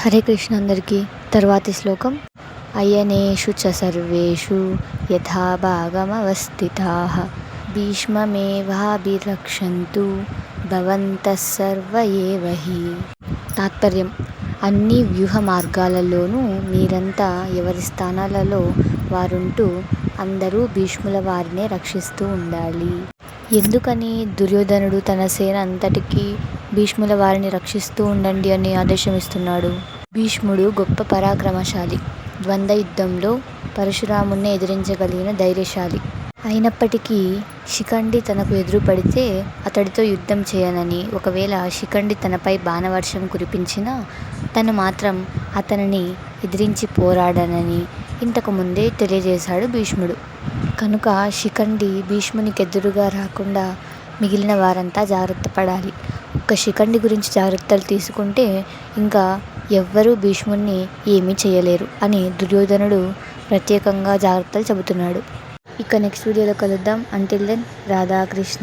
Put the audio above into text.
హరే కృష్ణ అందరికీ. తర్వాతి శ్లోకం. అయనేషు చ సర్వేషు యథాభాగమవస్థితాః భీష్మమేవాభిరక్షन्तు భవంతః సర్వ ఏవ హి. తాత్పర్యం: అన్ని వ్యూహ మార్గాలలోనూ మీరంతా ఎవరి స్థానాలలో వారుంటూ అందరూ భీష్ముల వారినే రక్షిస్తూ ఉండాలి. ఎందుకని దుర్యోధనుడు తన సేన అంతటికీ భీష్ముల వారిని రక్షిస్తూ ఉండండి అని ఆదేశమిస్తున్నాడు? భీష్ముడు గొప్ప పరాక్రమశాలి, ద్వంద్వ యుద్ధంలో పరశురాముణ్ణి ఎదిరించగలిగిన ధైర్యశాలి. అయినప్పటికీ శిఖండి తనకు ఎదురుపడితే అతడితో యుద్ధం చేయనని, ఒకవేళ శిఖండి తనపై బాణవర్షం కురిపించినా తను మాత్రం అతనిని ఎదిరించి పోరాడనని ఇంతకు ముందే తెలియజేశాడు భీష్ముడు. కనుక శిఖండి భీష్మునికెదురుగా రాకుండా మిగిలిన వారంతా జాగ్రత్త పడాలి. ఒక్క శిఖండి గురించి జాగ్రత్తలు తీసుకుంటే ఇంకా ఎవ్వరూ భీష్ముణ్ణి ఏమీ చేయలేరు అని దుర్యోధనుడు ప్రత్యేకంగా జాగ్రత్తలు చెబుతున్నాడు. ఇక నెక్స్ట్ వీడియోలో కలుద్దాం. Until then, Radhakrishna.